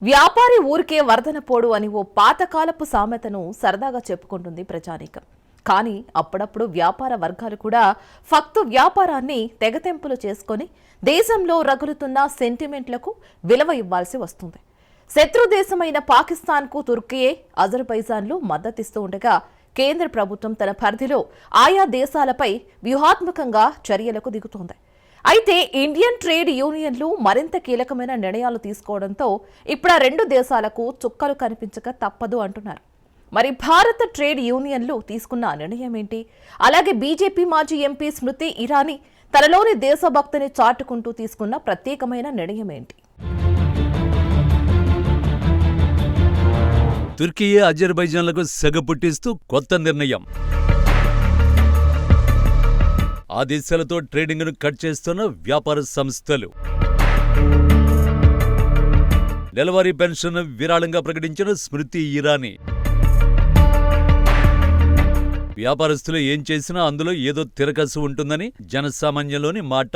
వ్యాపారి ఊరికే వరదన పోడు అని ఓ పాతకాలపు సామెతను సరదాగా చెప్పుకుంటుంది ప్రజానీకం. కానీ అప్పుడప్పుడు వ్యాపార వర్గాలు కూడా ఫక్తు వ్యాపారాన్ని తెగతెంపులు చేసుకుని దేశంలో రగులుతున్న సెంటిమెంట్లకు విలువ ఇవ్వాల్సి వస్తుంది. శత్రు దేశమైన పాకిస్తాన్కు తుర్కీయే, అజర్బైజాన్లు మద్దతిస్తూ ఉండగా కేంద్ర ప్రభుత్వం తన పరిధిలో ఆయా దేశాలపై వ్యూహాత్మకంగా చర్యలకు దిగుతోంది. అయితే ఇండియన్ ట్రేడ్ యూనియన్లు మరింత కీలకమైన నిర్ణయాలు తీసుకోవడంతో ఇప్పుడు ఆ రెండు దేశాలకు చుక్కలు కనిపించక తప్పదు అంటున్నారు. మరి భారత ట్రేడ్ యూనియన్లు తీసుకున్న నిర్ణయం ఏంటి? అలాగే బీజేపీ మాజీ ఎంపీ స్మృతి ఇరానీ తనలోని దేశభక్తిని చాటుకుంటూ తీసుకున్న ప్రత్యేకమైన నిర్ణయం ఏంటి? తుర్కీ, అజర్బైజాన్లకు సెగ పుట్టిస్తూ కొత్త నిర్ణయం. ఆ దేశాలతో ట్రేడింగ్ను కట్ చేస్తున్న వ్యాపార సంస్థలు. నెలవారీ పెన్షన్ విరాళంగా ప్రకటించిన స్మృతి ఇరానీ. వ్యాపారస్తులు ఏం చేసినా అందులో ఏదో తిరగసు ఉంటుందని జనసామాన్యంలోని మాట.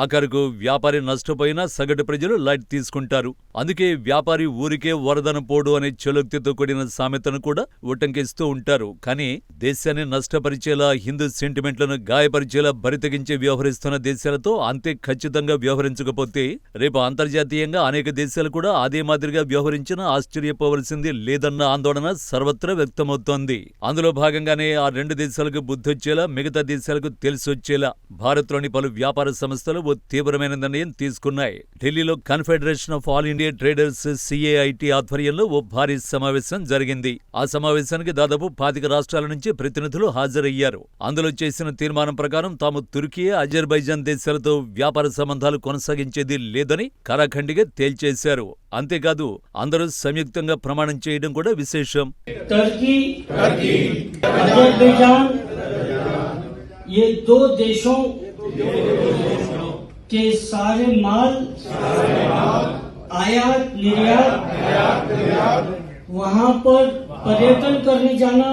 ఆఖరుకు వ్యాపారి నష్టపోయినా సగటు ప్రజలు లైట్ తీసుకుంటారు. అందుకే వ్యాపారి ఊరికే వరదన పోడు అనే చలోక్తితో కూడిన సామెతను కూడా ఉటంకిస్తూ ఉంటారు. కానీ దేశాన్ని నష్టపరిచేలా, హిందూ సెంటిమెంట్లను గాయపరిచేలా బరితెగించి వ్యవహరిస్తున్న దేశాలతో అంతే ఖచ్చితంగా వ్యవహరించకపోతే రేపు అంతర్జాతీయంగా అనేక దేశాలు కూడా అదే మాదిరిగా వ్యవహరించినా ఆశ్చర్యపోవలసింది లేదన్న ఆందోళన సర్వత్రా వ్యక్తమవుతోంది. అందులో భాగంగానే ఆ రెండు దేశాలకు బుద్ధొచ్చేలా, మిగతా దేశాలకు తెలిసొచ్చేలా భారత్లోని పలు వ్యాపార సంస్థలు ఓ తీవ్రమైన నిర్ణయం తీసుకున్నాయి. ఢిల్లీలో confederation of all India traders CAIT ఆధ్వర్యంలో ఓ భారీ సమావేశం జరిగింది. ఆ సమావేశానికి దాదాపు 25 రాష్ట్రాల నుంచి ప్రతినిధులు హాజరయ్యారు. అందులో చేసిన తీర్మానం ప్రకారం తాము తుర్కీ, అజర్బైజాన్ దేశాలతో వ్యాపార సంబంధాలు కొనసాగించేది లేదని ఖరాఖండిగా తేల్చేశారు. అంతేకాదు అందరూ సంయుక్తంగా ప్రమాణం చేయడం కూడా విశేషం. ये दो देशों के सारे माल आयात निर्यात वहां पर पर्यटन करने जाना,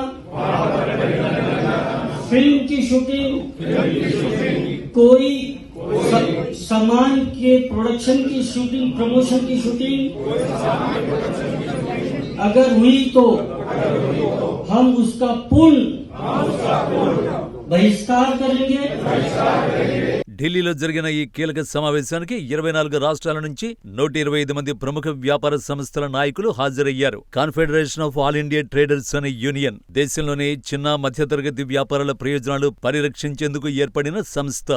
फिल्म की शूटिंग, कोई सामान के प्रोडक्शन की शूटिंग, प्रमोशन की शूटिंग अगर हुई तो हम उसका पूर्ण बहिष्कार करेंगे. ఢిల్లీలో జరిగిన ఈ కీలక సమావేశానికి 24 రాష్ట్రాల నుంచి 125 మంది ప్రముఖ వ్యాపార సంస్థల నాయకులు హాజరయ్యారు. Confederation of all India traders అనే యూనియన్ దేశంలోని చిన్న, మధ్యతరగతి వ్యాపారుల ప్రయోజనాలు పరిరక్షించేందుకు ఏర్పడిన సంస్థ.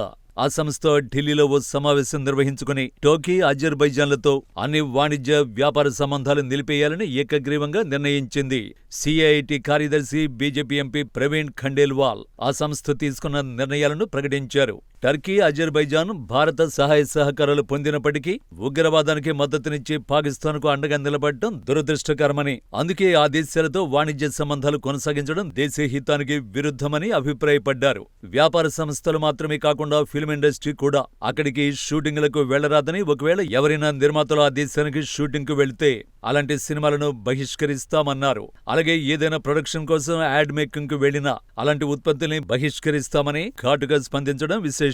ఆ సంస్థ ఢిల్లీలో ఓ సమావేశం నిర్వహించుకుని టోకీ, అజర్బైజాన్లతో అన్ని వాణిజ్య వ్యాపార సంబంధాలు నిలిపేయాలని ఏకగ్రీవంగా నిర్ణయించింది. CAIT కార్యదర్శి బీజేపీ ఎంపీ ప్రవీణ్ ఖండేల్వాల్ ఆ సంస్థ తీసుకున్న నిర్ణయాలను ప్రకటించారు. టర్కీ, అజర్బైజాన్ భారత సహాయ సహకారాలు పొందినప్పటికీ ఉగ్రవాదానికి మద్దతునిచ్చి పాకిస్తాన్కు అండగా నిలబడటం దురదృష్టకరమని, అందుకే ఆ దేశాలతో వాణిజ్య సంబంధాలు కొనసాగించడం దేశ హితానికి విరుద్ధమని అభిప్రాయపడ్డారు. వ్యాపార సంస్థలు మాత్రమే కాకుండా ఫిల్మ్ ఇండస్ట్రీ కూడా అక్కడికి షూటింగ్లకు వెళ్లరాదని, ఒకవేళ ఎవరైనా నిర్మాతలు ఆ దేశానికి షూటింగ్ కు వెళ్తే అలాంటి సినిమాలను బహిష్కరిస్తామన్నారు. అలాగే ఏదైనా ప్రొడక్షన్ కోసం యాడ్ మేకింగ్ కు వెళ్లినా అలాంటి ఉత్పత్తుల్ని బహిష్కరిస్తామని ఘాటుగా స్పందించడం విశేషం.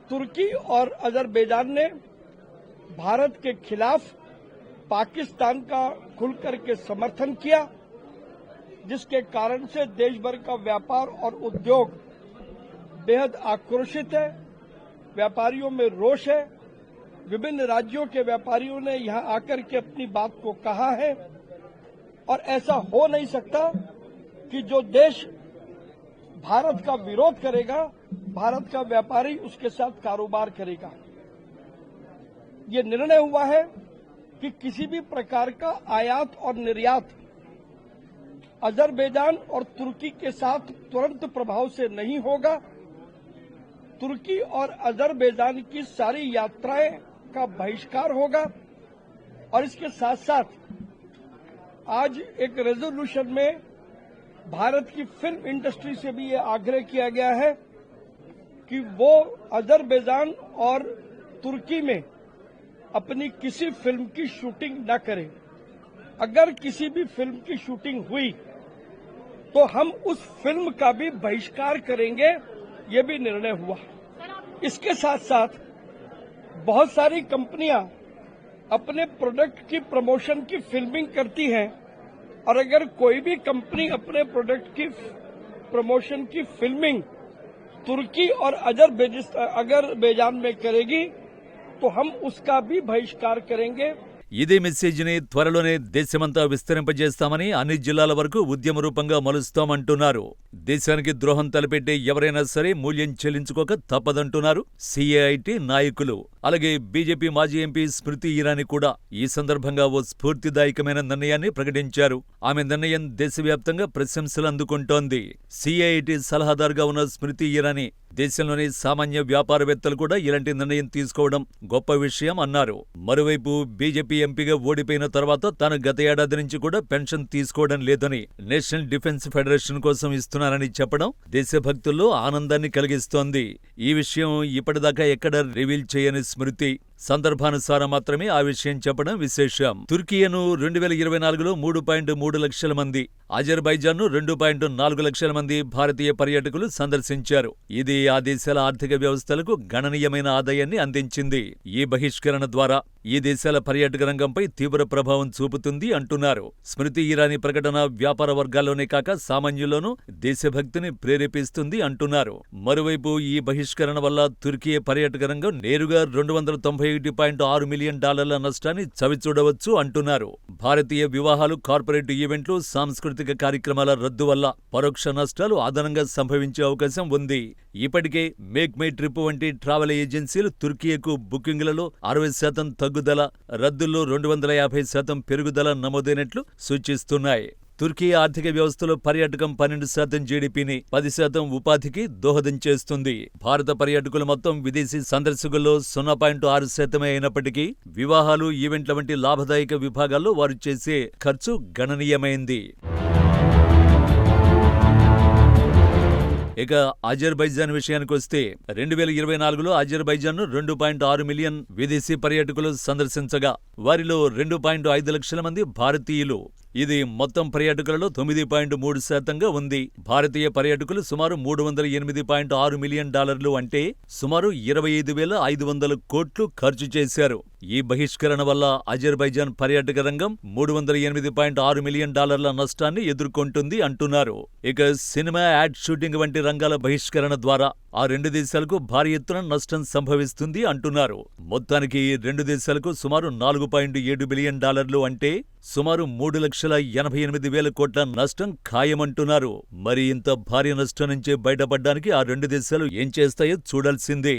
तुर्की और अजरबैजान ने भारत के खिलाफ पाकिस्तान का खुलकर के समर्थन किया, जिसके कारण से देश भर का व्यापार और उद्योग बेहद आक्रोशित है. व्यापारियों में रोष है. विभिन्न राज्यों के व्यापारियों ने यहां आकर के अपनी बात को कहा है और ऐसा हो नहीं सकता कि जो देश भारत का विरोध करेगा, भारत का व्यापारी उसके साथ कारोबार करेगा. ये निर्णय हुआ है कि किसी भी प्रकार का आयात और निर्यात अजरबैजान और तुर्की के साथ तुरंत प्रभाव से नहीं होगा. तुर्की और अजरबैजान की सारी यात्राएं का बहिष्कार होगा. और इसके साथ साथ आज एक रेजोल्यूशन में भारत की फिल्म इंडस्ट्री से भी ये आग्रह किया गया है कि वो अजरबैजान और तुर्की में अपनी किसी फिल्म की शूटिंग न करें. अगर किसी भी फिल्म की शूटिंग हुई तो हम उस फिल्म का भी बहिष्कार करेंगे. ये भी निर्णय हुआ. इसके साथ साथ बहुत सारी कंपनियां अपने प्रोडक्ट की प्रमोशन की फिल्मिंग करती है और अगर कोई भी कंपनी अपने प्रोडक्ट की प्रमोशन की फिल्मिंग तुर्की और अजरबैजान में करेगी तो हम उसका भी बहिष्कार करेंगे। ఇదే మెసేజ్ని త్వరలోనే దేశమంతా విస్తరింపజేస్తామని అన్ని జిల్లాల వరకు ఉద్యమ రూపంగా మలుస్తామంటున్నారు. దేశానికి ద్రోహం తలపెట్టే ఎవరైనా సరే మూల్యం చెల్లించుకోక తప్పదంటున్నారు సిఐటి నాయకులు. అలాగే బీజేపీ మాజీ ఎంపీ స్మృతి ఇరానీ కూడా ఈ సందర్భంగా ఓ స్ఫూర్తిదాయకమైన నిర్ణయాన్ని ప్రకటించారు. ఆమె నిర్ణయం దేశవ్యాప్తంగా ప్రశంసలు అందుకుంటోంది. సిఐటి సలహాదారుగా ఉన్న స్మృతి ఇరానీ దేశంలోని సామాన్య వ్యాపారవేత్తలు కూడా ఇలాంటి నిర్ణయం తీసుకోవడం గొప్ప విషయం అన్నారు. మరోవైపు బీజేపీ ఎంపీగా ఓడిపోయిన తర్వాత తాను గత ఏడాది నుంచి కూడా పెన్షన్ తీసుకోవడం లేదని నేషనల్ డిఫెన్స్ ఫెడరేషన్ కోసం ఇస్తున్నారని చెప్పడం దేశభక్తుల్లో ఆనందాన్ని కలిగిస్తోంది. ఈ విషయం ఇప్పటిదాకా ఎక్కడ రివీల్ చేయని స్మృతి సందర్భానుసారం మాత్రమే ఆ విషయం చెప్పడం విశేషం. తుర్కియను 2024లో 3.3 లక్షల మంది, అజర్బైజాన్ను 2.4 లక్షల మంది భారతీయ పర్యాటకులు సందర్శించారు. ఇది ఆ దేశాల ఆర్థిక వ్యవస్థలకు గణనీయమైన ఆదాయాన్ని అందించింది. ఈ బహిష్కరణ ద్వారా ఈ దేశాల పర్యాటక రంగంపై తీవ్ర ప్రభావం చూపుతుంది అంటున్నారు. స్మృతి ఇరానీ ప్రకటన వ్యాపార వర్గాల్లోనే కాక సామాన్యుల్లోనూ దేశభక్తిని ప్రేరేపిస్తుంది అంటున్నారు. మరోవైపు ఈ బహిష్కరణ వల్ల తుర్కీ పర్యాటక రంగం నేరుగా $291.6 మిలియన్ నష్టాన్ని చవిచూడవచ్చు అంటున్నారు. భారతీయ వివాహాలు, కార్పొరేట్ ఈవెంట్లు, సాంస్కృతిక కార్యక్రమాల రద్దు వల్ల పరోక్ష నష్టాలు అదనంగా సంభవించే అవకాశం ఉంది. ఇప్పటికే మేక్ మై ట్రిప్ వంటి ట్రావెల్ ఏజెన్సీలు తుర్కీయకు బుకింగ్లలో 60% తగ్గుదల, రద్దుల్లో 250% పెరుగుదల నమోదైనట్లు సూచిస్తున్నాయి. తుర్కీ ఆర్థిక వ్యవస్థలో పర్యాటకం 12% జీడీపీని, 10% ఉపాధికి దోహదం చేస్తుంది. భారత పర్యాటకుల మొత్తం విదేశీ సందర్శకుల్లో 0.6% అయినప్పటికీ వివాహాలు, ఈవెంట్ల వంటి లాభదాయక విభాగాల్లో వారు చేసే ఖర్చు గణనీయమైంది. ఇక అజర్బైజాన్ విషయానికొస్తే 2024లో అజర్బైజాన్ను 2.6 మిలియన్ విదేశీ పర్యాటకులు సందర్శించగా వారిలో 2.5 లక్షల మంది భారతీయులు. ఇది మొత్తం పర్యాటకులలో 9.3%గా ఉంది. భారతీయ పర్యాటకులు సుమారు $308.6 మిలియన్ అంటే సుమారు 25,500 కోట్లు ఖర్చు చేశారు. ఈ బహిష్కరణ వల్ల అజర్బైజాన్ పర్యాటక రంగం $308.6 మిలియన్ నష్టాన్ని ఎదుర్కొంటుంది అంటున్నారు. ఇక సినిమా, యాడ్ షూటింగ్ వంటి రంగాల బహిష్కరణ ద్వారా ఆ రెండు దేశాలకు భారీ ఎత్తున నష్టం సంభవిస్తుంది అంటున్నారు. మొత్తానికి రెండు దేశాలకు సుమారు $4.7 బిలియన్ అంటే సుమారు 3,88,000 కోట్ల నష్టం ఖాయమంటున్నారు. మరి ఇంత భారీ నష్టం నుంచి బయటపడ్డానికి ఆ రెండు దేశాలు ఏం చేస్తాయో చూడాల్సిందే.